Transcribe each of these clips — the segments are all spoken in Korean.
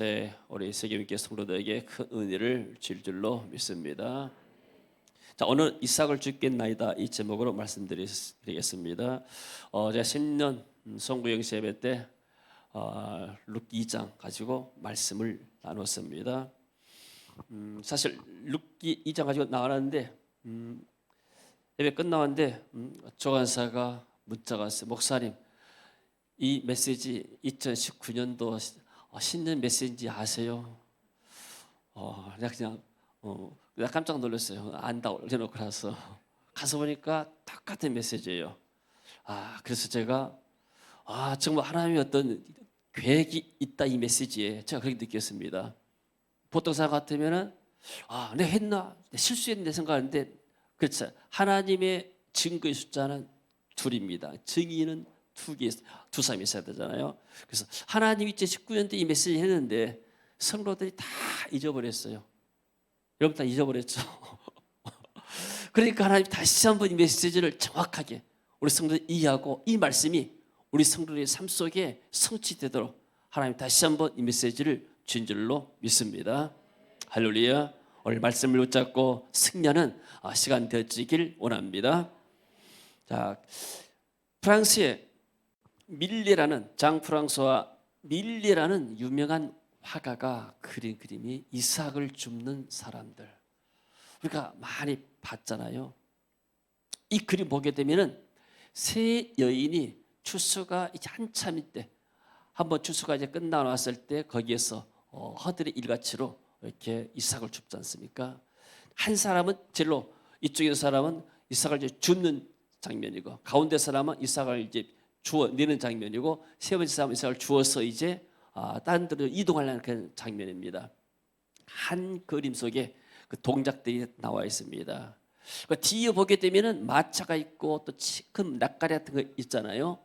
네, 우리 세계민교 성도들에게 큰 은혜를 줄 줄로 믿습니다. 자, 오늘 이삭을 죽겠나이다 이 제목으로 말씀드리겠습니다. 제가 10년 송구영시 예배 때 룻기 2장 가지고 말씀을 나눴습니다. 사실 룻기 2장 가지고 나왔는데 예배 끝나왔는데 조간사가 문자가 왔어요. 목사님, 이 메시지 2019년도 신년 메시지 아세요? 내가 그냥 깜짝 놀랐어요. 안다 올려놓고 나서 가서 보니까 똑같은 메시지예요. 그래서 제가 정말 하나님의 어떤 계획이 있다 이 메시지에 제가 그렇게 느꼈습니다. 보통 사람 같으면은 내가 했나? 내가 실수했는데 생각하는데 그렇죠. 하나님의 증거의 숫자는 둘입니다. 증인은 두 사람이 있어야 되잖아요. 그래서 하나님이 2019년도에 이 메시지 했는데 성도들이 다 잊어버렸어요. 여러분 다 잊어버렸죠. 그러니까 하나님 다시 한번 이 메시지를 정확하게 우리 성도들이 이해하고 이 말씀이 우리 성도들의 삶 속에 성취되도록 하나님 다시 한번 이 메시지를 주신 줄로 믿습니다. 할렐루야. 오늘 말씀을 붙잡고 승리하는 시간 되어지길 원합니다. 자, 프랑스의 밀레라는 장 프랑스와 밀레라는 유명한 화가가 그린 그림이 이삭을 줍는 사람들. 우리가 많이 봤잖아요. 이 그림 보게 되면은 세 여인이 추수가 이제 한참일 때, 한번 추수가 이제 끝나 왔을 때 거기에서 허들의 일가치로 이렇게 이삭을 줍지 않습니까? 한 사람은 제일로 이쪽에 있는 사람은 이삭을 이제 줍는 장면이고 가운데 사람은 이삭을 이제 주어 내는 장면이고 세 번째 사람은 이삭을 주어서 이제 다른 데로 이동하려는 그런 장면입니다. 한 그림 속에 그 동작들이 나와 있습니다. 그 뒤에 보게 되면은 마차가 있고 또 큰 낯가리 같은 거 있잖아요.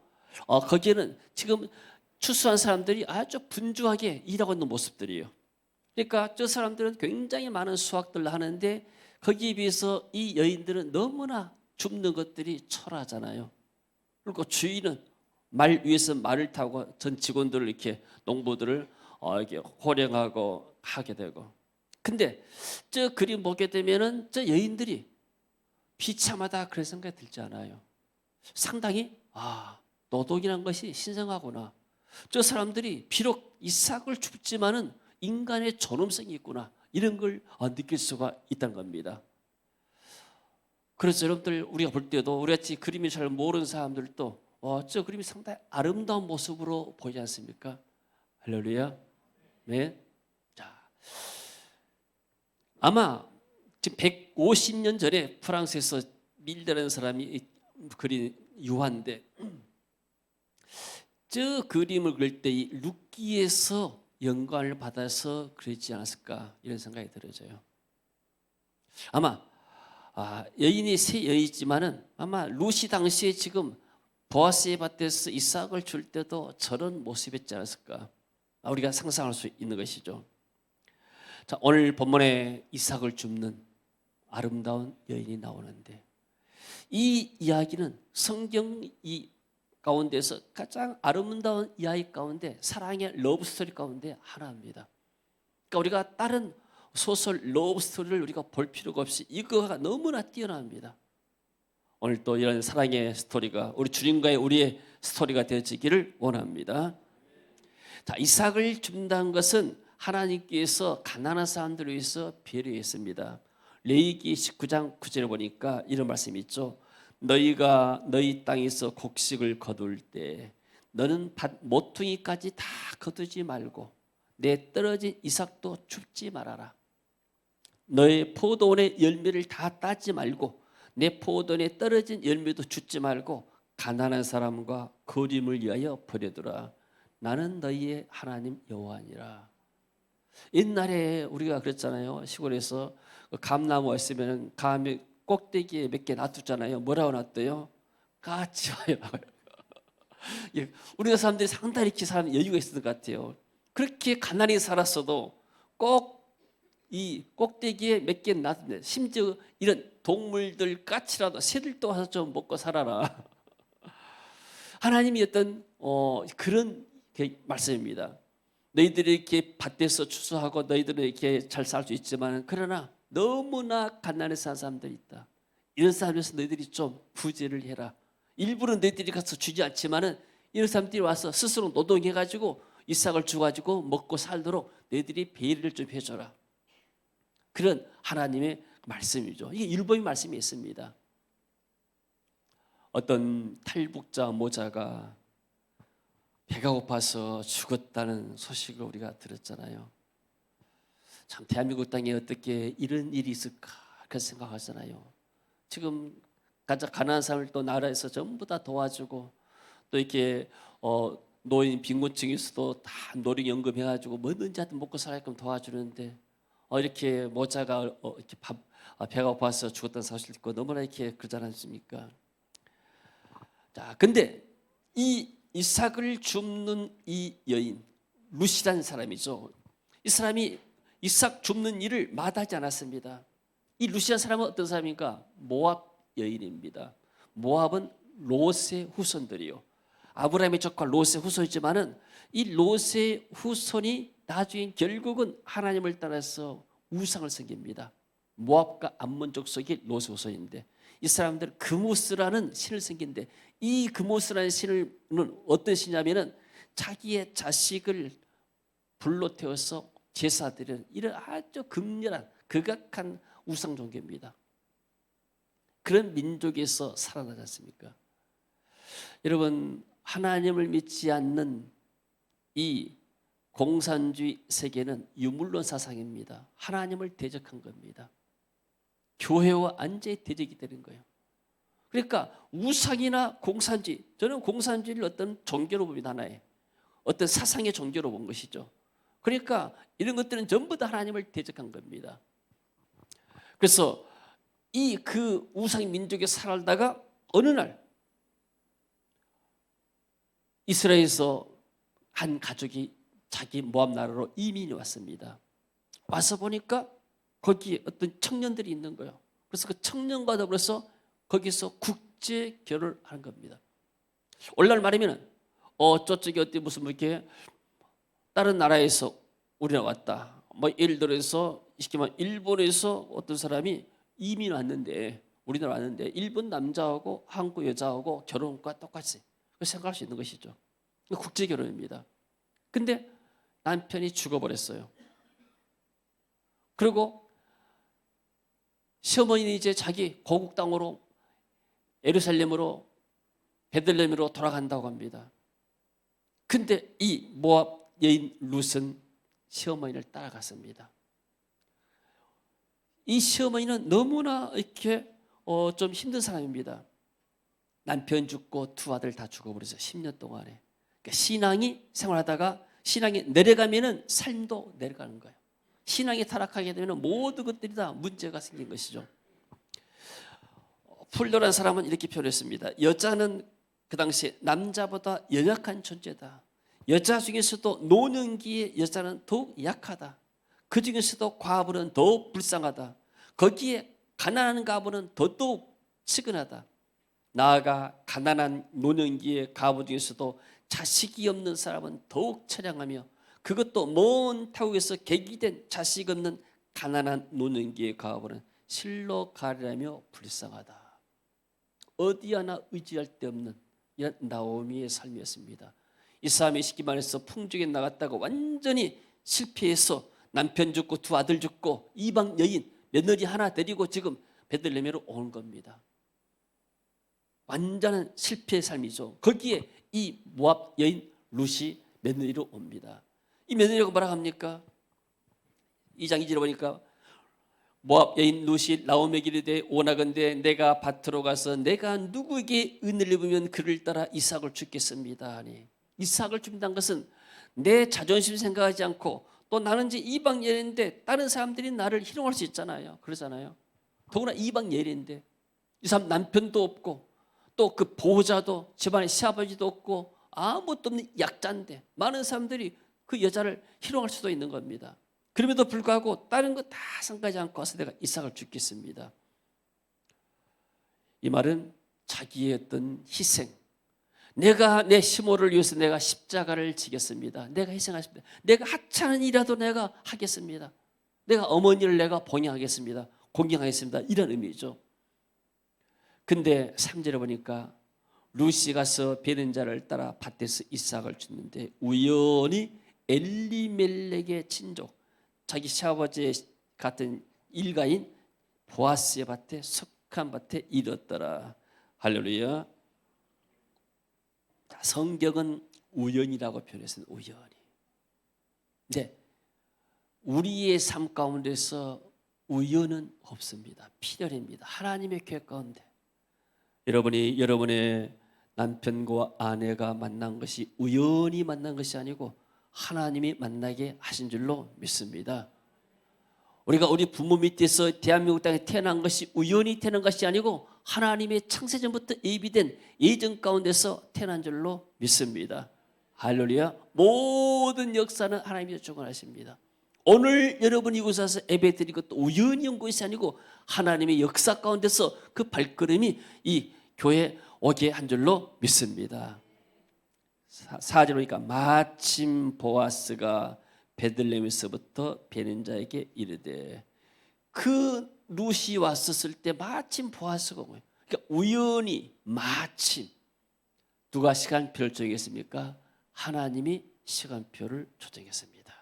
거기에는 지금 추수한 사람들이 아주 분주하게 일하고 있는 모습들이에요. 그러니까 저 사람들은 굉장히 많은 수확들을 하는데 거기에 비해서 이 여인들은 너무나 줍는 것들이 초라하잖아요. 그리고 주인은 말 위에서 말을 타고 전 직원들을 이렇게 농부들을 이렇게 호령하고 하게 되고. 근데 저 그림 보게 되면은 저 여인들이 비참하다 그런 생각이 들지 않아요. 상당히 노동이란 것이 신성하구나. 저 사람들이 비록 이삭을 줍지만은 인간의 존엄성이 있구나. 이런 걸 느낄 수가 있다는 겁니다. 그래서 여러분들 우리가 볼 때도 우리같이 그림을 잘 모르는 사람들도 저 그림이 상당히 아름다운 모습으로 보이지 않습니까? 할렐루야. 네. 자, 아마 지금 150년 전에 프랑스에서 밀레라는 사람이 그린 유화인데 저 그림을 그릴 때 이 룻기에서 영감을 받아서 그리지 않았을까 이런 생각이 들어져요. 아마 여인이 세 여인이지만은 아마 루시 당시에 지금 보아스의 밭에서 이삭을 줄 때도 저런 모습이었지 않았을까? 우리가 상상할 수 있는 것이죠. 자, 오늘 본문에 이삭을 줍는 아름다운 여인이 나오는데 이 이야기는 성경 이 가운데서 가장 아름다운 이야기 가운데 사랑의 러브스토리 가운데 하나입니다. 그러니까 우리가 다른 소설 러브스토리를 우리가 볼 필요가 없이 이거가 너무나 뛰어납니다. 오늘 또 이런 사랑의 스토리가 우리 주님과의 우리의 스토리가 되어지기를 원합니다. 자, 이삭을 준다는 것은 하나님께서 가난한 사람들을 위해서 배려했습니다. 레위기 19장 9절에 보니까 이런 말씀이 있죠. 너희가 너희 땅에서 곡식을 거둘 때 너는 밭 모퉁이까지 다 거두지 말고 내 떨어진 이삭도 줍지 말아라. 너의 포도원의 열매를 다 따지 말고 내 포도원에 떨어진 열매도 줍지 말고 가난한 사람과 거림을 위하여 버려두라. 나는 너희의 하나님 여호와니라. 옛날에 우리가 그랬잖아요. 시골에서 감나무가 있으면 감이 꼭대기에 몇 개 놔두잖아요. 뭐라고 놔둬요? 까치와요. 우리가 사람들이 상당히 이렇게 사는 여유가 있을 것 같아요. 그렇게 가난히 살았어도 꼭 이 꼭대기에 몇 개 놔둔데 심지어 이런 동물들 까치라도 새들도 와서 좀 먹고 살아라. 하나님이 어떤 그런 말씀입니다. 너희들이 이렇게 밭에서 추수하고 너희들은 이렇게 잘 살 수 있지만 그러나 너무나 가난해 사는 사람들이 있다. 이런 사람에서 너희들이 좀 구제를 해라. 일부는 너희들이 가서 주지 않지만은 이런 사람들이 와서 스스로 노동해가지고 이삭을 주가지고 먹고 살도록 너희들이 배려를 좀 해줘라. 그런 하나님의 말씀이죠. 이게 율법의 말씀이 있습니다. 어떤 탈북자 모자가 배가 고파서 죽었다는 소식을 우리가 들었잖아요. 참 대한민국 땅에 어떻게 이런 일이 있을까 그렇게 생각하잖아요. 지금 가장 가난한 사람을 또 나라에서 전부 다 도와주고 또 이렇게 노인 빈곤층에서도 다 노령연금 해가지고 뭐든지 하여튼 먹고 살게끔 도와주는데 이렇게 모자가 이렇게 배가 고파서 죽었다는 사실 듣고 너무나 이렇게 그러지 않습니까? 자, 근데 이 이삭을 줍는 이 여인 루시라는 사람이죠. 이 사람이 이삭 줍는 일을 마다하지 않았습니다. 이 루시라는 사람은 어떤 사람입니까? 모압 여인입니다. 모압은 롯의 후손들이요. 아브라함의 조카 롯의 후손이지만은 이 롯의 후손이 나중에 결국은 하나님을 따라서 우상을 섬깁니다. 모압과 암몬 족속이 롯의 후손인데 이 사람들은 그모스라는 신을 섬긴데 이 그모스라는 신은 어떤 신이냐면은 자기의 자식을 불로 태워서 제사드리는 이런 아주 극렬한 극악한 우상 종교입니다. 그런 민족에서 살아나지 않습니까? 여러분 하나님을 믿지 않는 이 공산주의 세계는 유물론 사상입니다. 하나님을 대적한 겁니다. 교회와 완전히 대적이 되는 거예요. 그러니까 우상이나 공산주의, 저는 공산주의를 어떤 종교로 봅니다. 하나의 어떤 사상의 종교로 본 것이죠. 그러니까 이런 것들은 전부 다 하나님을 대적한 겁니다. 그래서 이 그 우상 민족에 살다가 어느 날 이스라엘에서 한 가족이 자기 모압 나라로 이민이 왔습니다. 와서 보니까 거기에 어떤 청년들이 있는 거예요. 그래서 그 청년과 더불어서 거기서 국제 결혼을 하는 겁니다. 오늘날 말이면 저쪽에 어디 무슨 뭐 이렇게 다른 나라에서 우리나라 왔다. 뭐 예를 들어서 일본에서 어떤 사람이 이민 왔는데 우리나라 왔는데 일본 남자하고 한국 여자하고 결혼과 똑같이 생각할 수 있는 것이죠. 국제 결혼입니다. 근데 남편이 죽어버렸어요. 그리고 시어머니는 이제 자기 고국 땅으로 예루살렘으로 베들레헴으로 돌아간다고 합니다. 근데 이 모압 여인 룻은 시어머니를 따라갔습니다. 이 시어머니는 너무나 이렇게 좀 힘든 사람입니다. 남편 죽고 두 아들 다 죽어버려서 10년 동안에 그러니까 신앙이 생활하다가 신앙이 내려가면은 삶도 내려가는 거예요. 신앙이 타락하게 되면 모든 것들이 다 문제가 생긴 것이죠. 풀도라는 사람은 이렇게 표현했습니다. 여자는 그 당시에 남자보다 연약한 존재다. 여자 중에서도 노년기에 여자는 더욱 약하다. 그 중에서도 과부는 더욱 불쌍하다. 거기에 가난한 과부는 더더욱 측은하다. 나아가 가난한 노년기의 과부 중에서도 자식이 없는 사람은 더욱 처량하며 그것도 먼 타국에서 계기된 자식 없는 가난한 노년기의 과부는 실로 가리라며 불쌍하다. 어디 하나 의지할 데 없는 이런 나오미의 삶이었습니다. 이 사람이 쉽게 말해서 풍족에 나갔다가 완전히 실패해서 남편 죽고 두 아들 죽고 이방 여인 며느리 하나 데리고 지금 베들레헴으로 온 겁니다. 완전한 실패의 삶이죠. 거기에 이 모압 여인 룻이 며느리로 옵니다. 이 며느리가 뭐라 합니까? 2장 2절에 보니까 모압 여인 룻이 나오미에게 이르되 원하건대 내가 밭으로 가서 내가 누구에게 은혜를 입으면 그를 따라 이삭을 주겠습니다. 아니, 이삭을 준다는 것은 내 자존심 생각하지 않고 또 나는 이제 이방 여인인데 다른 사람들이 나를 희롱할 수 있잖아요. 그러잖아요. 더구나 이방 여인인데 이 사람 남편도 없고 또 그 보호자도 집안에 시아버지도 없고 아무것도 없는 약자인데 많은 사람들이 그 여자를 희롱할 수도 있는 겁니다. 그럼에도 불구하고 다른 거 다 상가지 않고 와서 내가 이삭을 주겠습니다. 이 말은 자기의 어떤 희생, 내가 내 시모를 위해서 내가 십자가를 지겠습니다. 내가 희생하십니다. 내가 하찮은 일이라도 내가 하겠습니다. 내가 어머니를 내가 봉양하겠습니다. 공경하겠습니다. 이런 의미죠. 근데 3절에 보니까 루시 가서 베른자를 따라 밭에서 이삭을 줍는데 우연히 엘리멜렉의 친족, 자기 시아버지 같은 일가인 보아스의 밭에 속한 밭에 이르렀더라. 할렐루야. 성경은 우연이라고 표현했습니다. 우연히. 근데 우리의 삶 가운데서 우연은 없습니다. 필연입니다. 하나님의 계획 가운데 여러분이 여러분의 남편과 아내가 만난 것이 우연히 만난 것이 아니고 하나님이 만나게 하신 줄로 믿습니다. 우리가 우리 부모 밑에서 대한민국 땅에 태어난 것이 우연히 태어난 것이 아니고 하나님의 창세전부터 예비된 예정 가운데서 태어난 줄로 믿습니다. 할렐루야. 모든 역사는 하나님이 주관하십니다. 오늘 여러분이 이곳에 와서 예배드린 것도 우연히 온 것이 아니고 하나님의 역사 가운데서 그 발걸음이 이 교회에 오게 한 줄로 믿습니다. 4절 보니까 마침 보아스가 베들레헴에서부터 베는자에게 이르되, 그 룻이 왔었을 때 마침 보아스가 온 거예요. 그러니까 우연히 마침. 누가 시간표를 정했습니까? 하나님이 시간표를 조정했습니다.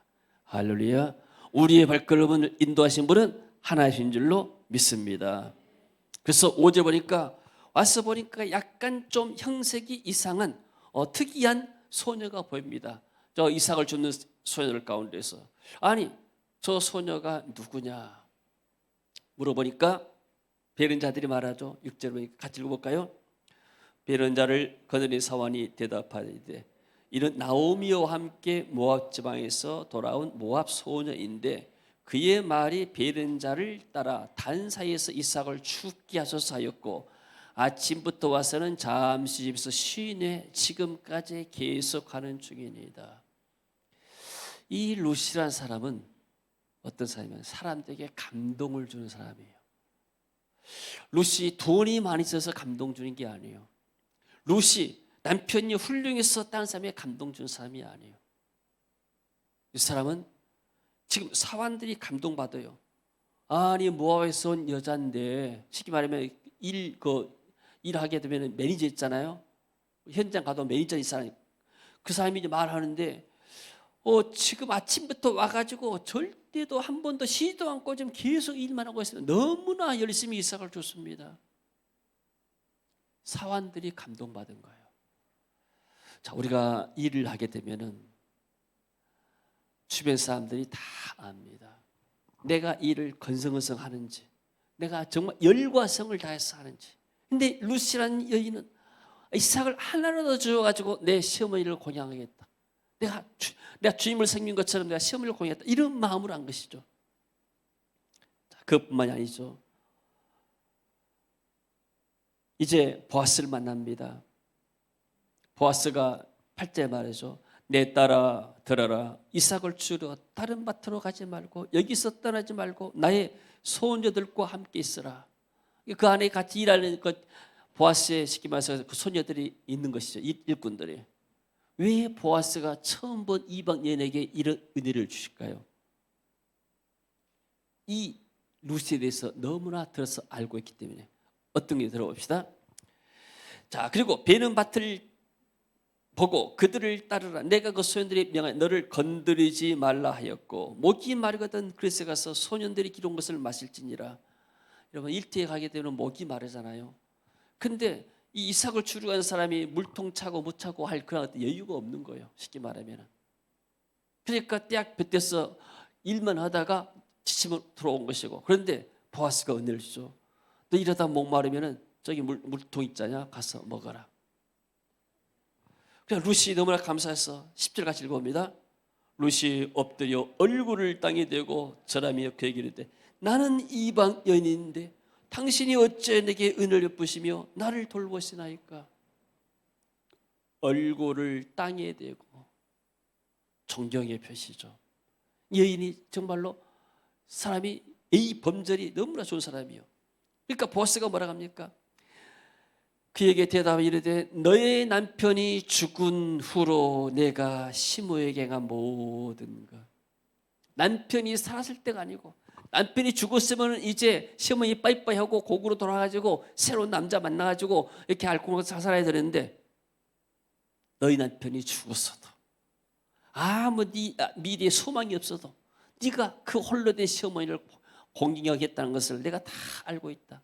할렐루야. 우리의 발걸음을 인도하신 분은 하나이신 줄로 믿습니다. 그래서 5절 보니까 와서 보니까 약간 좀 형색이 이상한 특이한 소녀가 보입니다. 저 이삭을 줍는 소녀들 가운데서 아니 저 소녀가 누구냐 물어보니까 베른자들이 말하죠. 6절 보니까 같이 읽어볼까요? 베른자를 거느린 사환이 대답하되 이는 나오미와 함께 모압 지방에서 돌아온 모압 소녀인데 그의 말이 베른자를 따라 단 사이에서 이삭을 죽게 하소서 하였고 아침부터 와서는 잠시 집에서 쉬네 지금까지 계속하는 중이니이다. 이 룻이라는 사람은 어떤 사람이냐면 사람들에게 감동을 주는 사람이에요. 룻이 돈이 많이 있어서 감동 주는 게 아니에요. 룻이 남편이 훌륭해서 다른 사람에게 감동 주는 사람이 아니에요. 이 사람은 지금 사환들이 감동받아요. 아니 모압에서 온 여자인데 쉽게 말하면 일하게 되면 매니저 있잖아요. 현장 가도 매니저 있잖아요. 그 사람이 이제 말하는데 지금 아침부터 와가지고 절대도 한 번도 쉬지도 않고 지금 계속 일만 하고 있어요. 너무나 열심히 이삭을 줬습니다. 사환들이 감동받은 거예요. 자, 우리가 일을 하게 되면은 주변 사람들이 다 압니다. 내가 일을 건성건성 하는지, 내가 정말 열과 성을 다해서 하는지. 근데 룻이라는 여인은 이삭을 하나라도 더 주어가지고 내 시어머니를 공양하겠다. 내가 주님을 섬긴 것처럼 내가 시어머니를 공양하겠다. 이런 마음으로 한 것이죠. 그것뿐만이 아니죠. 이제 보아스를 만납니다. 보아스가 8절에 말이죠. 내 딸아 들어라. 이삭을 주러 다른 밭으로 가지 말고 여기서 떠나지 말고 나의 소녀들과 함께 있으라. 그 안에 같이 일하는 보아스의 쉽게 말해서 그 소녀들이 있는 것이죠. 일꾼들이. 왜 보아스가 처음 본 이방 여인에게 이런 은혜를 주실까요? 이 룻에 대해서 너무나 들어서 알고 있기 때문에. 어떤 게 들어봅시다. 자, 그리고 베는 밭을 보고 그들을 따르라. 내가 그 소년들이 명하여 너를 건드리지 말라 하였고 목이 마르거든 그래서 가서 소년들이 기른 것을 마실지니라. 여러분 일터에 가게 되면 목이 마르잖아요. 근데 이 이삭을 주러 가는 사람이 물통 차고 못 차고 할 그런 여유가 없는 거예요. 쉽게 말하면. 그러니까 딱 볕에서 일만 하다가 지치면 들어온 것이고. 그런데 보아스가 은혜를 주죠. 너 이러다 목 마르면은 저기 물통 있잖아. 가서 먹어라. 그냥 룻이 너무나 감사해서 10절 같이 읽어봅니다. 룻이 엎드려 얼굴을 땅에 대고 절하며 그에게 이르되 나는 이방 여인인데 당신이 어째 내게 은혜를 베푸시며 나를 돌보시나이까. 얼굴을 땅에 대고 존경의 표시죠. 여인이 정말로 사람이 이 범절이 너무나 좋은 사람이요. 그러니까 보아스가 뭐라 합니까? 그에게 대답하여 이르되 너의 남편이 죽은 후로 내가 시므에게 행한 모든 것. 남편이 살았을 때가 아니고 남편이 죽었으면 이제 시어머니 빠이빠이 하고 고국으로 돌아가지고 새로운 남자 만나가지고 이렇게 앓고 먹고 살아야 되는데 너희 남편이 죽었어도 아무 미래에 소망이 없어도 네가 그 홀로 된 시어머니를 공경하겠다는 것을 내가 다 알고 있다.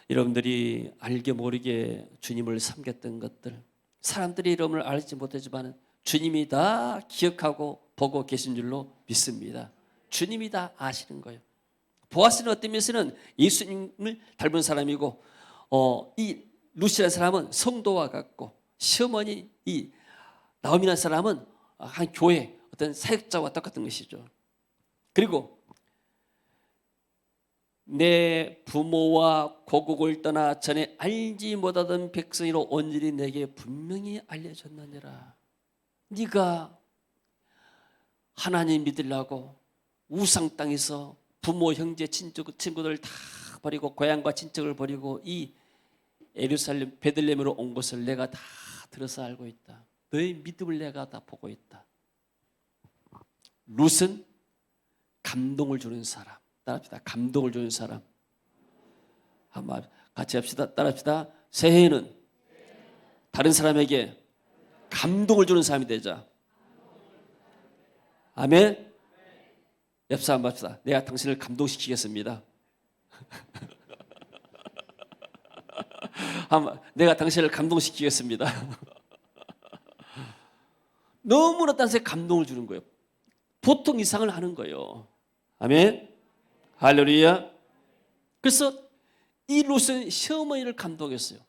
여러분들이 알게 모르게 주님을 섬겼던 것들, 사람들이 이름을 알지 못하지만 주님이 다 기억하고 보고 계신 줄로 믿습니다. 주님이 다 아시는 거예요. 보아스는 어떤 면에서는 예수님을 닮은 사람이고 이 루시라는 사람은 성도와 같고 시어머니 이 나오미라는 사람은 한 교회 어떤 사역자와 똑같은 것이죠. 그리고 내 부모와 고국을 떠나 전에 알지 못하던 백성이로 온전히 내게 분명히 알려졌느니라. 네가 하나님 믿으려고 우상 땅에서 부모, 형제, 친구들 다 버리고 고향과 친척을 버리고 이 예루살렘 베들레헴으로 온 것을 내가 다 들어서 알고 있다. 너의 믿음을 내가 다 보고 있다. 룻은 감동을 주는 사람. 따라합시다. 감동을 주는 사람. 한번 같이 합시다. 따라합시다. 새해에는 다른 사람에게 감동을 주는 사람이 되자. 아멘. 옆 사람 합시다. 내가 당신을 감동시키겠습니다. 내가 당신을 감동시키겠습니다. 너무나 당신에 감동을 주는 거예요. 보통 이상을 하는 거예요. 아멘. 할렐루야. 그래서 이 룻은 시어머니를 감동했어요.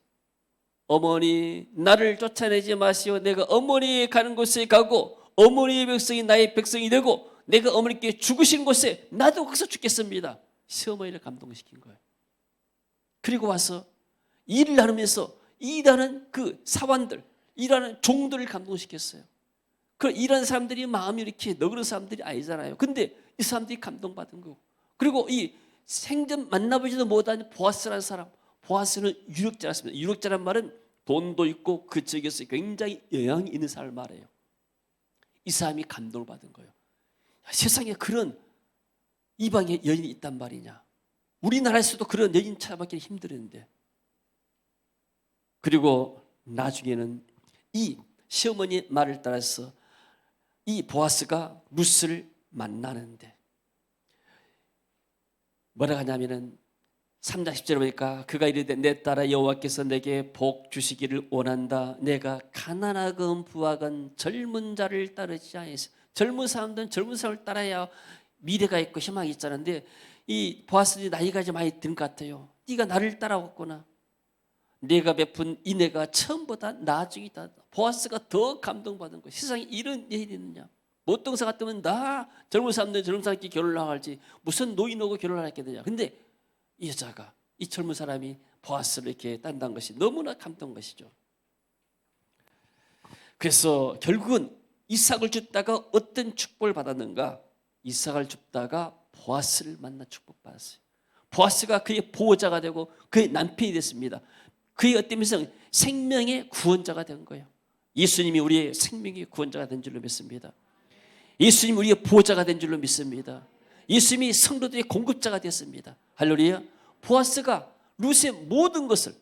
어머니 나를 쫓아내지 마시오. 내가 어머니 가는 곳에 가고 어머니의 백성이 나의 백성이 되고 내가 어머니께 죽으신 곳에 나도 거기서 죽겠습니다. 시어머니를 감동시킨 거예요. 그리고 와서 일을 나누면서 일하는 그 사관들, 일하는 종들을 감동시켰어요. 그 일하는 사람들이 마음이 이렇게 너그러운 사람들이 아니잖아요. 근데 이 사람들이 감동받은 거고. 그리고 이 생전 만나보지도 못한 보아스라는 사람, 보아스는 유력자였습니다. 유력자란 말은 돈도 있고 그 지역에서 굉장히 영향이 있는 사람을 말해요. 이 사람이 감동을 받은 거예요. 세상에 그런 이방의 여인이 있단 말이냐. 우리나라에서도 그런 여인 찾아받기 힘들었는데. 그리고 나중에는 이 시어머니 말을 따라서 이 보아스가 룻을 만나는데 뭐라 하냐면은 3장 10절에 보니까 그가 이르되 내 딸아 여호와께서 내게 복 주시기를 원한다. 내가 가난하건 부하건 젊은 자를 따르지 아니하시. 젊은 사람들은 젊은 사람을 따라야 미래가 있고 희망이 있잖아요. 이 보아스는 나이가 좀 많이 든 것 같아요. 네가 나를 따라왔구나. 내가 베푼 인애가 처음보다 나중이다. 보아스가 더 감동받은 거예요. 세상에 이런 일이 있느냐. 보통 사 같으면 나 젊은 사람들 젊은 사람끼리 결혼을 하지 무슨 노인하고 결혼을 했겠느냐. 근데 이 여자가 이 젊은 사람이 보아스를 이렇게 딴다는 것이 너무나 감동한 것이죠. 그래서 결국은 이삭을 줍다가 어떤 축복을 받았는가. 이삭을 줍다가 보아스를 만나 축복받았어요. 보아스가 그의 보호자가 되고 그의 남편이 됐습니다. 그의 어떤 면에서 생명의 구원자가 된 거예요. 예수님이 우리의 생명의 구원자가 된 줄로 믿습니다. 예수님이 우리의 보호자가 된 줄로 믿습니다. 예수님이 성도들의 공급자가 됐습니다. 할렐루야. 보아스가 룻의 모든 것을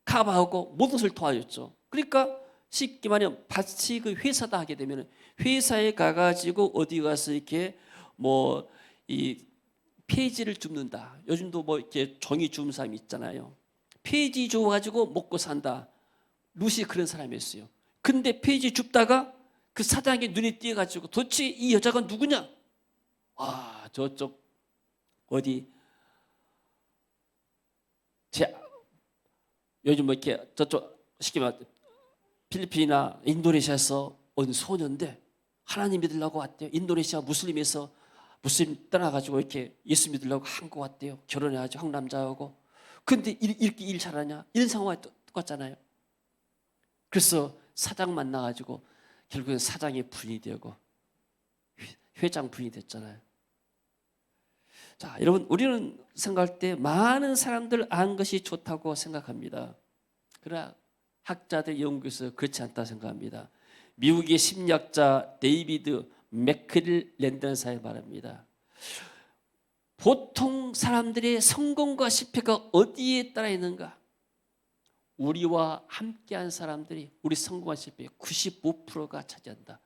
커버하고 모든 것을 도와줬죠. 그러니까 쉽게 말하면 같이 그 회사다 하게 되면 회사에 가가지고 어디 가서 이렇게 뭐 이 페이지를 줍는다. 요즘도 뭐 이렇게 종이 주는 사람이 있잖아요. 페이지 줘가지고 먹고 산다. 룻이 그런 사람이었어요. 근데 페이지 줍다가 그 사장의 눈에 띄어가지고 도대체 이 여자가 누구냐? 아, 저쪽 어디 요즘 뭐 이렇게 저쪽 쉽게 말 필리핀이나 인도네시아에서 온 소녀인데 하나님 믿으려고 왔대요. 인도네시아 무슬림에서 무슬림 떠나가지고 이렇게 예수 믿으려고 한국 왔대요. 결혼해가지고 한국 남자하고. 근데 이렇게 일 잘하냐? 이런 상황이 똑같잖아요. 그래서 사장 만나가지고 결국엔 사장의 부인이 되고 회장 부인이 됐잖아요. 자, 여러분, 우리는 생각할 때 많은 사람들 아는 것이 좋다고 생각합니다. 그러나 학자들 연구에서 그렇지 않다 생각합니다. 미국의 심리학자 데이비드 맥클랜드라는 사람이 말합니다. 보통 사람들의 성공과 실패가 어디에 따라 있는가? 우리와 함께한 사람들이 우리 성공과 실패의 95%가 차지한다.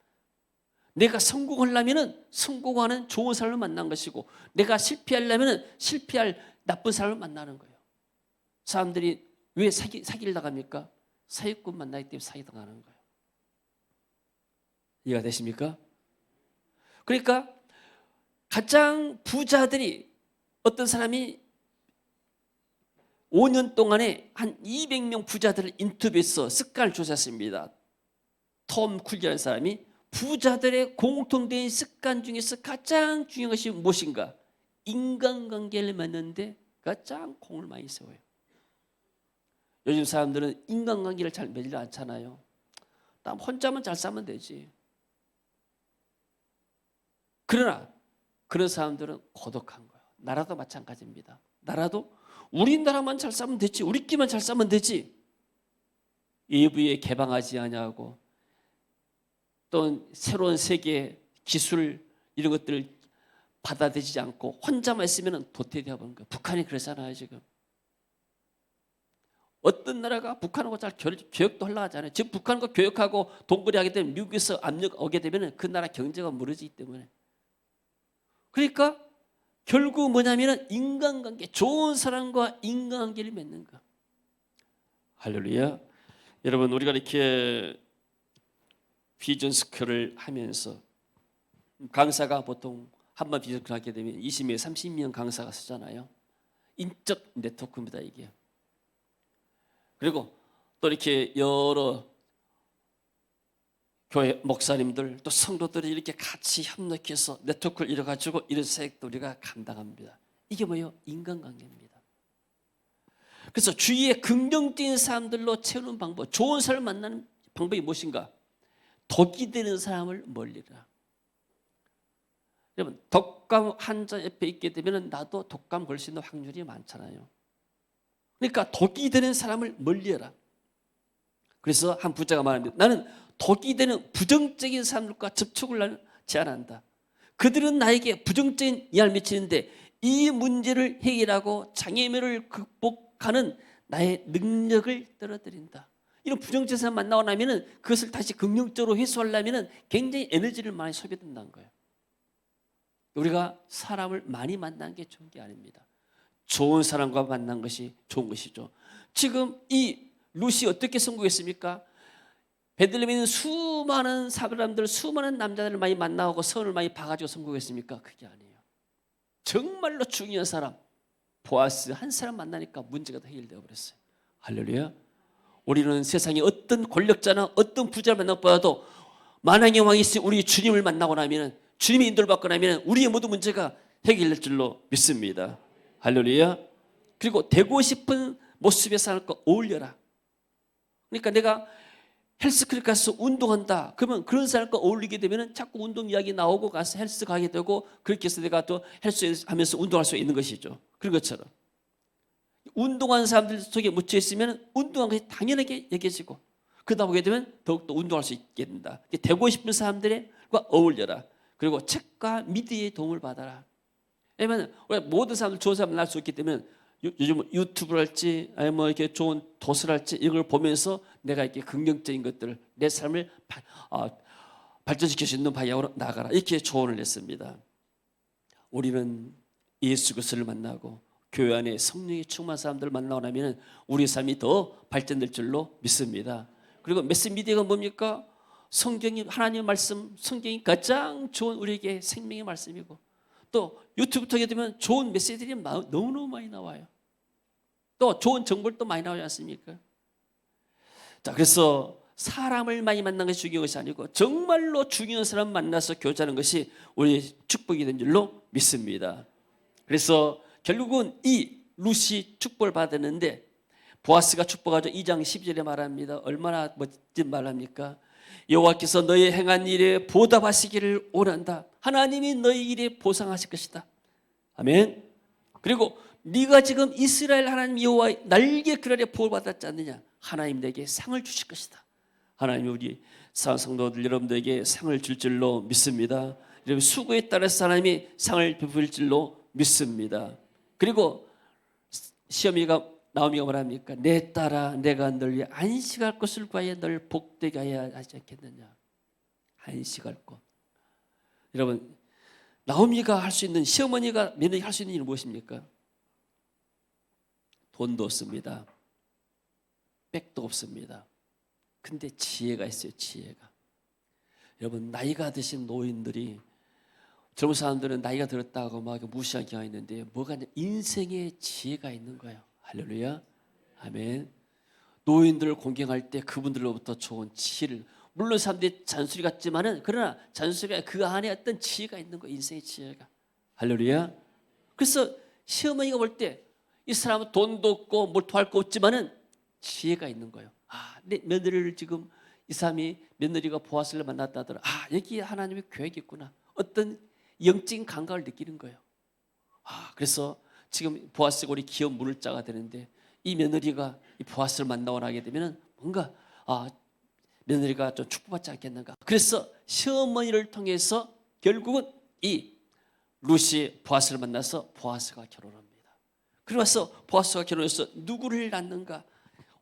내가 성공하려면 성공하는 좋은 사람을 만난 것이고, 내가 실패하려면 실패할 나쁜 사람을 만나는 거예요. 사람들이 왜 사기를 당합니까? 사기꾼 만나기 때문에 사기당하는 거예요. 이해가 되십니까? 그러니까 가장 부자들이, 어떤 사람이 5년 동안에 한 200명 부자들을 인터뷰해서 습관을 조사했습니다. 톰 쿨리라는 사람이 부자들의 공통된 습관 중에서 가장 중요한 것이 무엇인가? 인간관계를 맺는데 가장 공을 많이 세워요. 요즘 사람들은 인간관계를 잘 맺지 않잖아요. 나 혼자만 잘 살면 되지. 그러나 그런 사람들은 고독한 거예요. 나라도 마찬가지입니다. 나라도 우리나라만 잘 살면 되지, 우리끼리만 잘 살면 되지. 외부에 개방하지 않냐고, 또 새로운 세계 기술 이런 것들을 받아들이지 않고 혼자만 있으면 도태되어 버린 거예요. 북한이 그러잖아요. 지금 어떤 나라가 북한하고 잘 교역도 하려고 하잖아요. 지금 북한과 교역하고 동거래 하게 되면 미국에서 압력 오게 되면 그 나라 경제가 무너지기 때문에. 그러니까 결국 뭐냐면 인간관계, 좋은 사람과 인간관계를 맺는 거. 할렐루야. 여러분, 우리가 이렇게 비전 스쿨을 하면서 강사가 보통 한 번 비전 스쿨 하게 되면 20명, 30명 강사가 쓰잖아요. 인적 네트워크입니다, 이게. 그리고 또 이렇게 여러 교회 목사님들 또 성도들이 이렇게 같이 협력해서 네트워크를 이뤄가지고 이런 사역도 우리가 감당합니다. 이게 뭐예요? 인간관계입니다. 그래서 주위에 긍정적인 사람들로 채우는 방법, 좋은 사람을 만나는 방법이 무엇인가? 독이 되는 사람을 멀리라. 여러분, 독감 환자 옆에 있게 되면 나도 독감 걸 수 있는 확률이 많잖아요. 그러니까 독이 되는 사람을 멀리해라. 그래서 한 부자가 말합니다. 나는 독이 되는 부정적인 사람들과 접촉을 나는 제한한다. 그들은 나에게 부정적인 영향을 미치는데 이 문제를 해결하고 장애물을 극복하는 나의 능력을 떨어뜨린다. 이런 부정적인 사람 만나고 나면 그것을 다시 긍정적으로 회수하려면 굉장히 에너지를 많이 소비된다는 거예요. 우리가 사람을 많이 만나는 게 좋은 게 아닙니다. 좋은 사람과 만난 것이 좋은 것이죠. 지금 이 루시 어떻게 성공했습니까? 베들레헴에 있는 수많은 사람들, 수많은 남자들을 많이 만나고 선을 많이 봐가지고 성공했습니까? 그게 아니에요. 정말로 중요한 사람, 보아스 한 사람 만나니까 문제가 다 해결되어 버렸어요. 할렐루야. 우리는 세상에 어떤 권력자나 어떤 부자를 만나보아도 만왕의 왕이신 우리 주님을 만나고 나면, 주님의 인도를 받고 나면 우리의 모든 문제가 해결될 줄로 믿습니다. 할렐루야. 그리고 되고 싶은 모습의 사람과 어울려라. 그러니까 내가 헬스클럽 가서 운동한다. 그러면 그런 사람과 어울리게 되면 자꾸 운동 이야기 나오고 가서 헬스 가게 되고, 그렇게 해서 내가 또 헬스 하면서 운동할 수 있는 것이죠. 그런 것처럼 운동하는 사람들 속에 묻혀 있으면 운동한 것이 당연하게 여겨지고, 그러다 보게 되면 더욱더 운동할 수 있게 된다. 되고 싶은 사람들과 어울려라. 그리고 책과 미디어의 도움을 받아라. 왜냐하면 모든 사람들 좋은 사람 만날 수 있기 때문에 요즘 유튜브를 할지 아니면 뭐 이렇게 좋은 도서를 할지 이걸 보면서 내가 이렇게 긍정적인 것들을 내 삶을 발전시킬 수 있는 방향으로 나가라, 이렇게 조언을 했습니다. 우리는 예수 그리스도를 만나고 교회 안에 성령이 충만한 사람들을 만나고 나면 우리 삶이 더 발전될 줄로 믿습니다. 그리고 매스미디어가 뭡니까? 성경이, 하나님의 말씀, 성경이 가장 좋은 우리에게 생명의 말씀이고, 또 유튜브 통해 되면 좋은 메시지들이 너무너무 많이 나와요. 또 좋은 정보를 또 많이 나오지 않습니까? 자, 그래서 사람을 많이 만나는 것이 중요한 것이 아니고 정말로 중요한 사람 만나서 교제하는 것이 우리 축복이 된 줄로 믿습니다. 그래서 결국은 이 루시 축복을 받았는데, 보아스가 축복하죠. 2장 10절에 말합니다. 얼마나 멋진 말합니까? 여호와께서 너희 행한 일에 보답하시기를 원한다. 하나님이 너희 일에 보상하실 것이다. 아멘. 그리고 네가 지금 이스라엘 하나님 여호와의 날개 그 아래 복을 받았지 않느냐. 하나님 내게 상을 주실 것이다. 하나님 우리 성도들 여러분들에게 상을 줄 줄로 믿습니다. 여러분 수고에 따라서 하나님이 상을 베풀 줄로 믿습니다. 그리고 시어미가 나오미가 뭐랍니까? 내 딸아 내가 널 위해 안식할 것을 구하여 널 복되게 하야 하지 않겠느냐. 안식할 것. 여러분 나오미가 할 수 있는, 시어머니가 며느리가 할 수 있는 일은 무엇입니까? 돈도 없습니다. 백도 없습니다. 근데 지혜가 있어요. 지혜가. 여러분 나이가 드신 노인들이, 젊은 사람들은 나이가 들었다고 막 무시한 경향이 있는데 뭐가 아니라 인생의 지혜가 있는 거예요. 할렐루야. 아멘. 노인들을 공경할 때 그분들로부터 좋은 지혜를, 물론 사람들이 잔소리 같지만은 그러나 잔소리가 그 안에 어떤 지혜가 있는 거예요. 인생의 지혜가. 할렐루야. 그래서 시어머니가 볼 때 이 사람은 돈도 없고 뭘 토할 거 없지만은 지혜가 있는 거예요. 아, 내 며느리를 지금 이 사람이 며느리가 보아스를 만났다 하더라. 아, 여기 하나님의 계획이 있구나. 어떤 영적인 감각을 느끼는 거예요. 아, 그래서 지금 보아스가 우리 기업 물을 자가 되는데 이 며느리가 이 보아스를 만나고 나게 되면은 뭔가 며느리가 좀 축복받지 않겠는가. 그래서 시어머니를 통해서 결국은 이 룻이 보아스를 만나서 보아스가 결혼합니다. 그래서 보아스가 결혼해서 누구를 낳는가?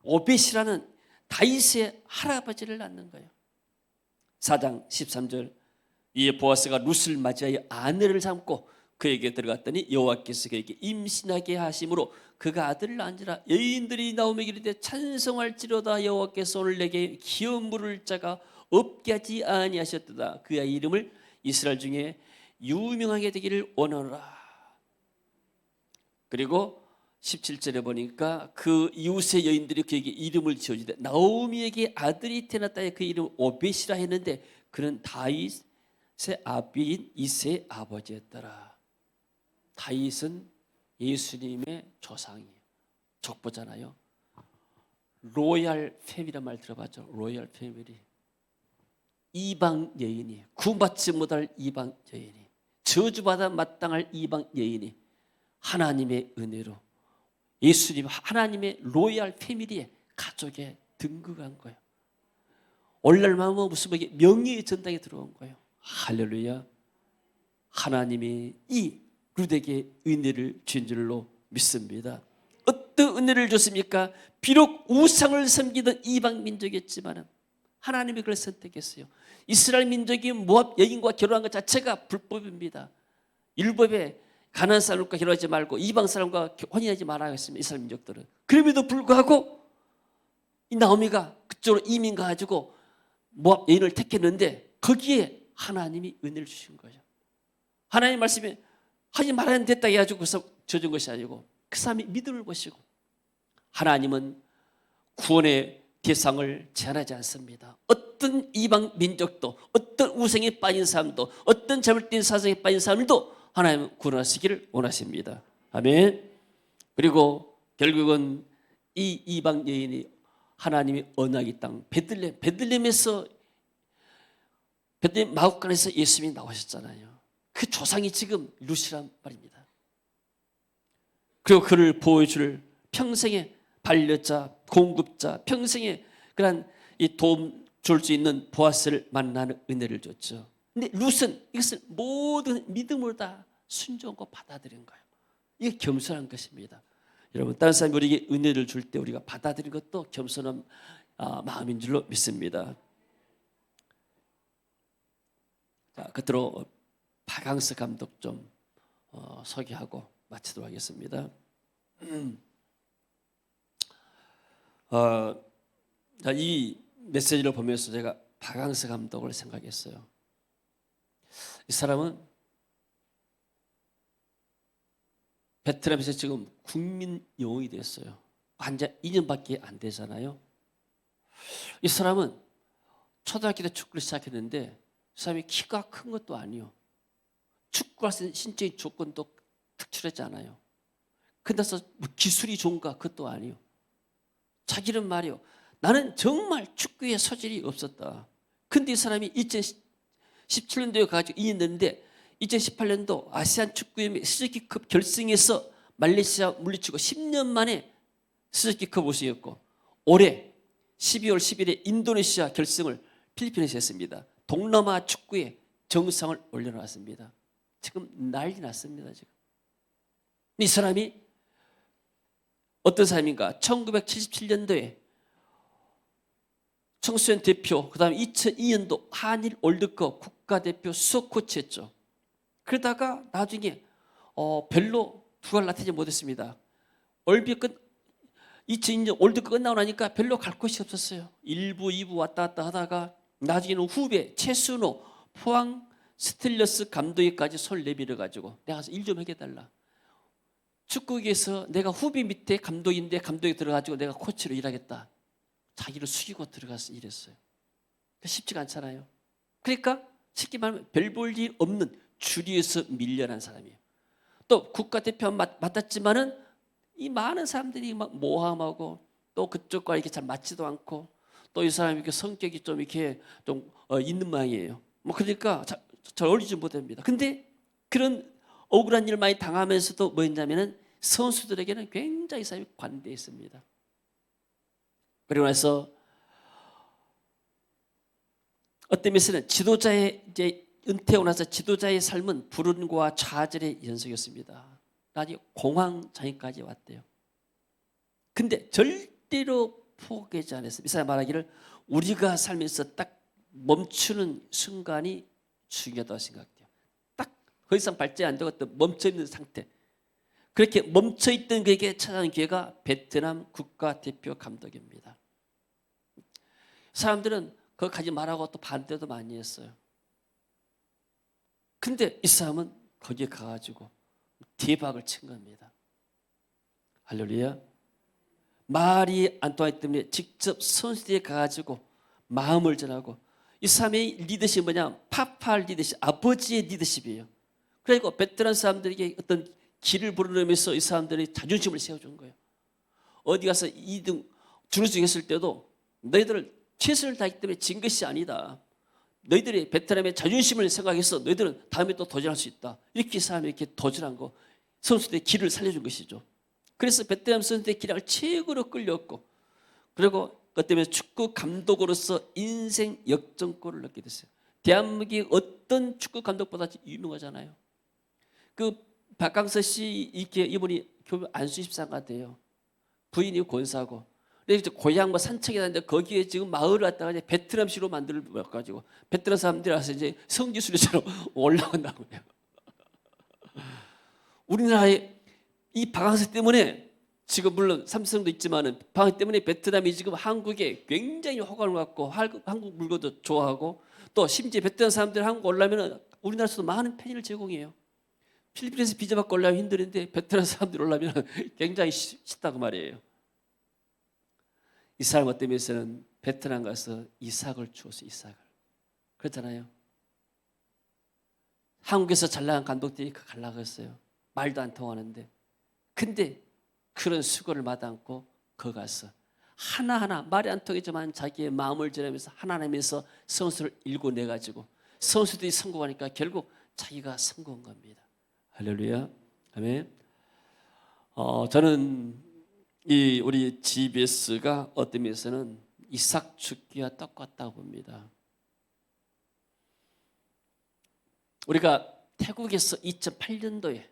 오벳이라는 다윗의 할아버지를 낳는 거예요. 4장 13절 이에 보아스가 룻을 맞이하여 아내를 삼고 그에게 들어갔더니 여호와께서 그에게 임신하게 하심으로 그가 아들을 낳은지라. 여인들이 나오며 이르되 찬송할지로다 여호와께서 오늘 내게 기업 물을 자가 없게 하지 아니하셨도다. 그의 이름을 이스라엘 중에 유명하게 되기를 원하노라. 그리고 17절에 보니까 그 이웃의 여인들이 그에게 이름을 지어주되 나오미에게 아들이 태어났다에 그 이름을 오벳이라 했는데 그는 다윗의 아비인 이새의 아버지였더라. 다윗은 예수님의 조상이에요. 족보잖아요. 로얄 패밀리란 말 들어봤죠? 로얄 패밀리. 이방 여인이, 구원받지 못할 이방 여인이, 저주받아 마땅할 이방 여인이 하나님의 은혜로 예수님 하나님의 로얄 패밀리의 가족에 등극한 거예요. 오늘날만 무슨 명예의 전당에 들어온 거예요. 할렐루야. 하나님이 이 룻에게 은혜를 준 줄로 믿습니다. 어떤 은혜를 줬습니까? 비록 우상을 섬기던 이방 민족이었지만 하나님이 그걸 선택했어요. 이스라엘 민족이 모압 여인과 결혼한 것 자체가 불법입니다. 율법에 가나안 사람과 결혼하지 말고 이방 사람과 혼인하지 말아야 했습니다. 이스라엘 민족들은. 그럼에도 불구하고 이 나오미가 그쪽으로 이민 가가지고 모압 여인을 택했는데 거기에 하나님이 은혜를 주신 거죠. 하나님 말씀에 하지 말아야 됐다 해가지고 그래서 져준 것이 아니고 그 사람이 믿음을 보시고, 하나님은 구원의 대상을 제한하지 않습니다. 어떤 이방 민족도, 어떤 우상에 빠진 사람도, 어떤 잘못된 사상에 빠진 사람도 하나님은 구원하시기를 원하십니다. 아멘. 그리고 결국은 이 이방 여인이 하나님의 언약의 땅 베들레헴에서 베들레헴 마구간에서 예수님이 나오셨잖아요. 그 조상이 지금 룻이란 말입니다. 그리고 그를 보여줄 평생의 반려자, 공급자, 평생의 그런 이 도움 줄 수 있는 보아스를 만나는 은혜를 줬죠. 근데 룻은 이것을 모든 믿음으로 다 순종하고 받아들인 거예요. 이게 겸손한 것입니다. 여러분, 다른 사람이 우리에게 은혜를 줄 때 우리가 받아들인 것도 겸손한 마음인 줄로 믿습니다. 자, 끝으로 박항서 감독 좀 소개하고 마치도록 하겠습니다. 이 메시지를 보면서 제가 박항서 감독을 생각했어요. 이 사람은 베트남에서 지금 국민 영웅이 됐어요. 완전 2년밖에 안 되잖아요. 이 사람은 초등학교 때 축구를 시작했는데 이 사람이 키가 큰 것도 아니요. 축구할 수 있는 신체의 조건도 특출하지 않아요. 근데서 뭐 기술이 좋은가 그것도 아니요. 자기는 말이요. 나는 정말 축구에 소질이 없었다. 근데 이 사람이 2017년도에 가지고 2년 됐는데 2018년도 아시안 축구연맹 스즈키컵 결승에서 말레이시아 물리치고 10년 만에 스즈키컵 우승했고, 올해 12월 10일에 인도네시아 결승을 필리핀에서 했습니다. 동남아 축구의 정상을 올려놨습니다. 지금 난리 났습니다. 지금 이 사람이 어떤 사람인가? 1977년도에 청소년 대표, 그 다음에 2002년도 한일 월드컵 국가대표 수석 코치였죠. 그러다가 나중에 별로 부활 나타나지 못했습니다. 2002년 월드컵 끝나고 나니까 별로 갈 곳이 없었어요. 1부, 2부 왔다 갔다 하다가 나중에는 후배 최순호 포항 스틸러스 감독에까지 손을 내밀어가지고 내가 가서 일 좀 해달라. 축구계에서 내가 후배 밑에 감독인데 감독에 들어가지고 내가 코치로 일하겠다. 자기를 숙이고 들어가서 일했어요. 쉽지가 않잖아요. 그러니까 쉽게 말하면 별 볼 일 없는 주리에서 밀려난 사람이에요. 또 국가대표 맡았지만은 이 많은 사람들이 막 모함하고 또 그쪽과 이렇게 잘 맞지도 않고 또 이 사람이 이렇게 성격이 좀 이렇게 좀 있는 모양이에요. 뭐 그러니까 잘 어울리지 못합니다. 근데 그런 억울한 일을 많이 당하면서도 뭐였냐면은 선수들에게는 굉장히 이 사람이 관대했습니다. 그리고 나서 어떤 면에서는 지도자의 이제 은퇴하고 나서 지도자의 삶은 불운과 좌절의 연속이었습니다. 나중에 공황장애까지 왔대요. 근데 절대로 포기하지 않았어요. 이 사람 말하기를 우리가 살면서 딱 멈추는 순간이 중요하다고 생각해요. 딱 더 이상 발전이 안 되고 멈춰있는 상태. 그렇게 멈춰있던 그에게 찾아온 기회가 베트남 국가대표 감독입니다. 사람들은 그거 가지 말라고 또 반대도 많이 했어요. 근데 이 사람은 거기에 가가지고 대박을 친 겁니다. 할렐루야. 말이 안 통하기 때문에 직접 선수들에 가가지고 마음을 전하고, 이 사람의 리더십이 뭐냐? 파파 리더십, 아버지의 리더십이에요. 그리고 베테랑 사람들에게 어떤 길을 부르면서 이 사람들이 자존심을 세워준 거예요. 어디 가서 2등 준우승 했을 때도 너희들을 최선을 다했기 때문에 진 것이 아니다. 너희들이 베트남의 자존심을 생각해서 너희들은 다음에 또 도전할 수 있다. 이렇게 사람이 이렇게 도전한 거, 선수들의 길을 살려준 것이죠. 그래서 베트남 선수들의 기량을 최고로 끌렸고, 그리고 그 때문에 축구 감독으로서 인생 역전골을 넣게 됐어요. 대한민국의 어떤 축구 감독보다 유명하잖아요. 그 박강서 씨 이분이 교부 안수십상 같아요. 부인이 권사고. 그래서 고향 뭐 산책에 다니는데 거기에 지금 마을을 갖다가 이제 베트남시로 만들어가지고 베트남 사람들이 와서 이제 성지순례처럼 올라온다고 해요. 우리나라의 이 방황세 때문에 지금 물론 삼성도 있지만은 방황 때문에 베트남이 지금 한국에 굉장히 호감을 갖고 한국 물건도 좋아하고, 또 심지어 베트남 사람들이 한국 올라오면 우리나라에서도 많은 편의를 제공해요. 필리핀에서 비자 받고 올라오면 힘드는데 베트남 사람들이 올라오면 굉장히 쉽다고 말이에요. 이 사람 어떤 면에서는 베트남 가서 이삭을 주었어요. 이삭을. 그렇잖아요. 한국에서 잘 나간 감독들이 가려고 했어요. 말도 안 통하는데. 근데 그런 수고를 마다않고 거 가서 하나하나 말이 안 통하지만 자기의 마음을 전하면서 하나님에서 선수를 일궈내가지고 선수들이 성공하니까 결국 자기가 성공한 겁니다. 할렐루야. 아멘. 저는 이 우리 GBS가 어떤 면에서는 이삭 죽기와 똑같다고 봅니다. 우리가 태국에서 2008년도에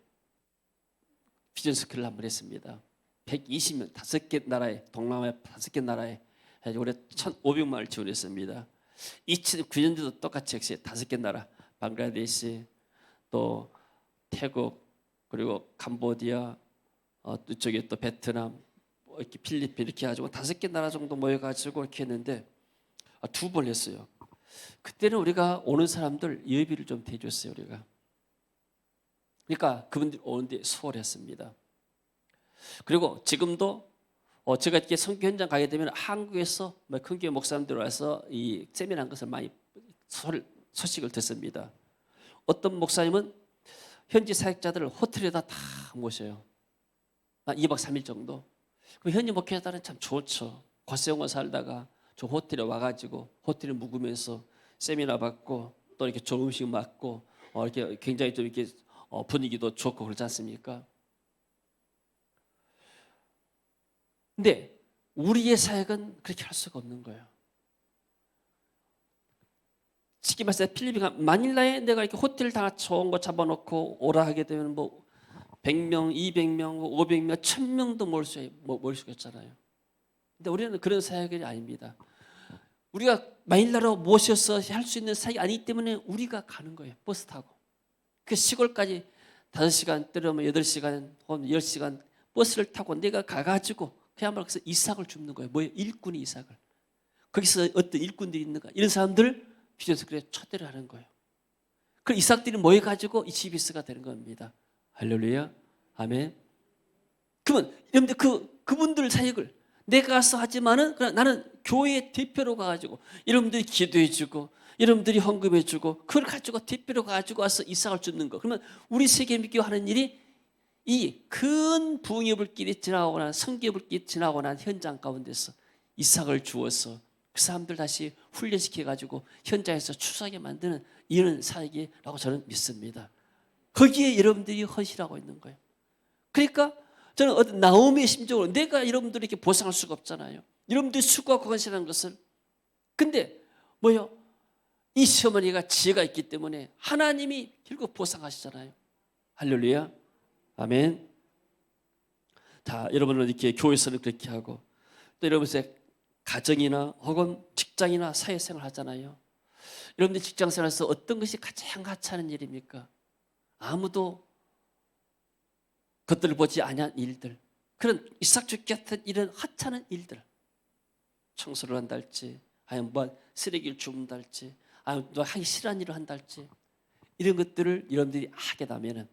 비전스쿨을 한번 했습니다. 120명, 5개 나라에, 동남아 5개 나라에 올해 1,500만을 지원했습니다. 2009년도도 똑같이 역시 5개 나라, 방글라데시, 또 태국, 그리고 캄보디아, 이쪽에 또 베트남, 이렇게 필리핀 이렇게 해가지고 5개 나라 정도 모여가지고 이렇게 했는데 2번 했어요. 그때는 우리가 오는 사람들 예비를 좀 대줬어요. 우리가. 그러니까 그분들이 오는데 수월했습니다. 그리고 지금도 제가 이렇게 선교 현장 가게 되면 한국에서 큰 교회 목사님들 와서 이 세미나한 것을 많이 소식을 듣습니다. 어떤 목사님은 현지 사역자들을 호텔에다 다 모셔요. 2박 3일 정도. 그럼 현지 목회자들은 참 좋죠. 고생하고 살다가 저 호텔에 와가지고 호텔에 묵으면서 세미나 받고 또 이렇게 좋은 음식 먹고 이렇게 굉장히 좀 이렇게 분위기도 좋고 그렇지 않습니까? 근데 우리의 사역은 그렇게 할 수가 없는 거예요. 쉽게 말해서 필리핀 마닐라에 내가 이렇게 호텔 다 좋은 거 잡아놓고 오라 하게 되면 뭐 100명, 200명, 500명, 1000명도 모일 수가 있잖아요. 근데 우리는 그런 사역이 아닙니다. 우리가 마닐라로 모셔서 할 수 있는 사역이 아니기 때문에 우리가 가는 거예요. 버스 타고. 그 시골까지 5시간 때려면 8시간 혹은 10시간 버스를 타고 내가 가가지고 그야말로 그래서 이삭을 줍는 거예요. 뭐예요? 일꾼이 이삭을. 거기서 어떤 일꾼들이 있는가? 이런 사람들을 비춰서 그래 초대를 하는 거예요. 그 이삭들이 모여가지고 이 GBS가 되는 겁니다. 할렐루야, 아멘. 그러면 여러분들 그분들 사역을 내가 가서 하지만은 나는 교회 대표로 가가지고 여러분들이 기도해주고 여러분들이 헌금해주고 그걸 가지고 대표로 가지고 와서 이삭을 줍는 거. 그러면 우리 세계민교회 하는 일이 이 큰 부흥의 불길이 지나고 난 성경의 불길이 지나고 난 현장 가운데서 이삭을 주어서 그 사람들 다시 훈련시켜가지고 현장에서 추수하게 만드는 이런 사역이라고 저는 믿습니다. 거기에 여러분들이 헌신하고 있는 거예요. 그러니까 저는 어떤 나오미의 심정으로 내가 여러분들에게 이렇게 보상할 수가 없잖아요. 여러분들이 수고하고 헌신하는 것을. 근데 뭐요? 이 시어머니가 지혜가 있기 때문에 하나님이 결국 보상하시잖아요. 할렐루야, 아멘. 자, 여러분은 이렇게 교회에서는 그렇게 하고 또 여러분의 가정이나 혹은 직장이나 사회생활 하잖아요. 여러분들 직장생활에서 어떤 것이 가장 하찮은 일입니까? 아무도 그것들을 보지 아니한 일들, 그런 이삭죽기 같은 이런 하찮은 일들, 청소를 한달지 아니면 뭐 쓰레기를 주문달지 아니면 또 하기 싫어하는 일을 한달지 이런 것들을 여러분들이 하게 되면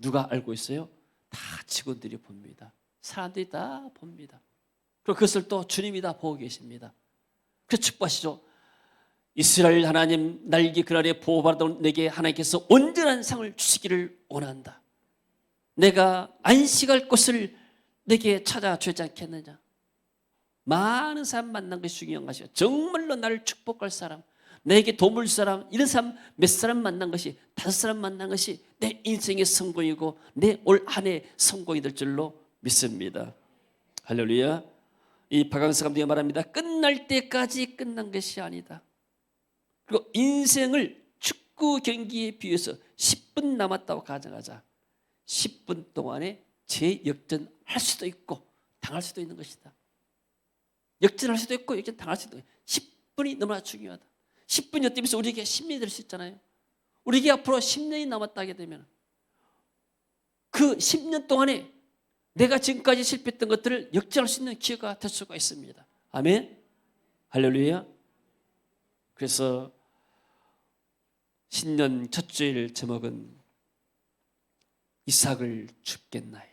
누가 알고 있어요? 다 직원들이 봅니다. 사람들이 다 봅니다. 그리고 그것을 또 주님이 다 보고 계십니다. 그래서 축복하시죠. 이스라엘 하나님 날개 그날에 보호받았던 내게 하나님께서 온전한 상을 주시기를 원한다. 내가 안식할 곳을 내게 찾아주지 않겠느냐. 많은 사람 만난 것이 중요한 것이요. 정말로 나를 축복할 사람, 내게 도움을 줄 사람, 이런 사람 몇 사람 만난 것이 5사람 만난 것이 내 인생의 성공이고 내 올 한 해 성공이 될 줄로 믿습니다. 할렐루야. 이 박강석 감독이 말합니다. 끝날 때까지 끝난 것이 아니다. 그리고 인생을 축구 경기에 비해서 10분 남았다고 가정하자. 10분 동안에 재역전할 수도 있고 당할 수도 있는 것이다. 역전할 수도 있고 역전 당할 수도 있고 10분이 너무나 중요하다. 10분이 어때면서 우리에게 10년이 될 수 있잖아요. 우리에게 앞으로 10년이 남았다 하게 되면 그 10년 동안에 내가 지금까지 실패했던 것들을 역전할 수 있는 기회가 될 수가 있습니다. 아멘. 할렐루야. 그래서 신년 첫 주일 제목은 이삭을 줍겠나이다.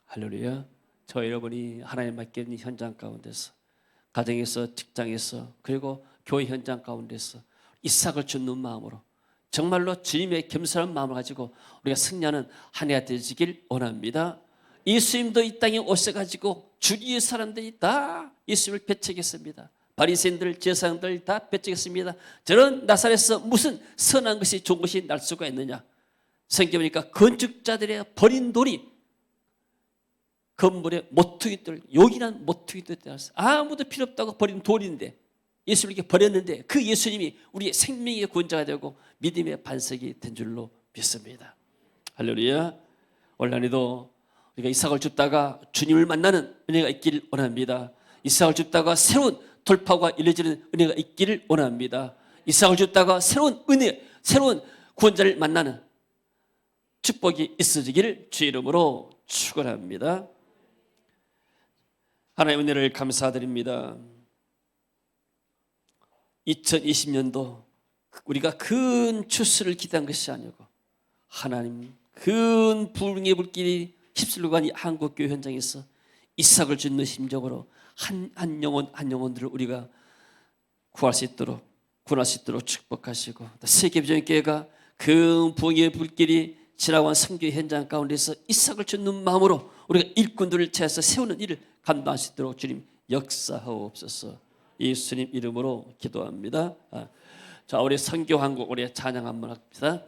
할렐루야. 저 여러분이 하나님 맡기는 현장 가운데서 가정에서 직장에서 그리고 교회 현장 가운데서 이삭을 줍는 마음으로 정말로 주님의 겸손한 마음을 가지고 우리가 승리하는 한 해가 되시길 원합니다. 예수님도 이 땅에 오셔가지고 주위의 사람들이 다 예수님을 배척했습니다. 바리새인들, 제사장들 다 배척했습니다. 저런 나사렛에서 무슨 선한 것이 좋은 것이 날 수가 있느냐. 성경 보니까 건축자들의 버린 돌이 건물의 모퉁이들, 요긴한 모퉁이들 되었어요. 아무도 필요 없다고 버린 돌인데 예수를 이렇게 버렸는데 그 예수님이 우리의 생명의 구원자가 되고 믿음의 반석이 된 줄로 믿습니다. 할렐루야. 올 한해도 우리가 이삭을 줍다가 주님을 만나는 은혜가 있기를 원합니다. 이삭을 줍다가 새로운 돌파구가 이루어지는 은혜가 있기를 원합니다. 이삭을 줍다가 새로운 은혜, 새로운 구원자를 만나는 축복이 있어지기를 주의 이름으로 축원합니다. 하나님의 은혜를 감사드립니다. 2020년도 우리가 큰 추수를 기대한 것이 아니고 하나님 큰 부흥의 불길이 휩쓸고 간 이 한국교회 현장에서 이삭을 줍는 심정으로 한 영혼 한 영혼들을 우리가 구할 수 있도록 축복하시고 세계비전교회가 큰 부흥의 불길이 지나고 간 선교 현장 가운데서 이삭을 줍는 마음으로 우리가 일꾼들을 채워서 세우는 일을 감당할 수 있도록 주님 역사하옵소서. 예수님 이름으로 기도합니다. 자, 우리 선교 한국 우리 찬양 한번 합시다.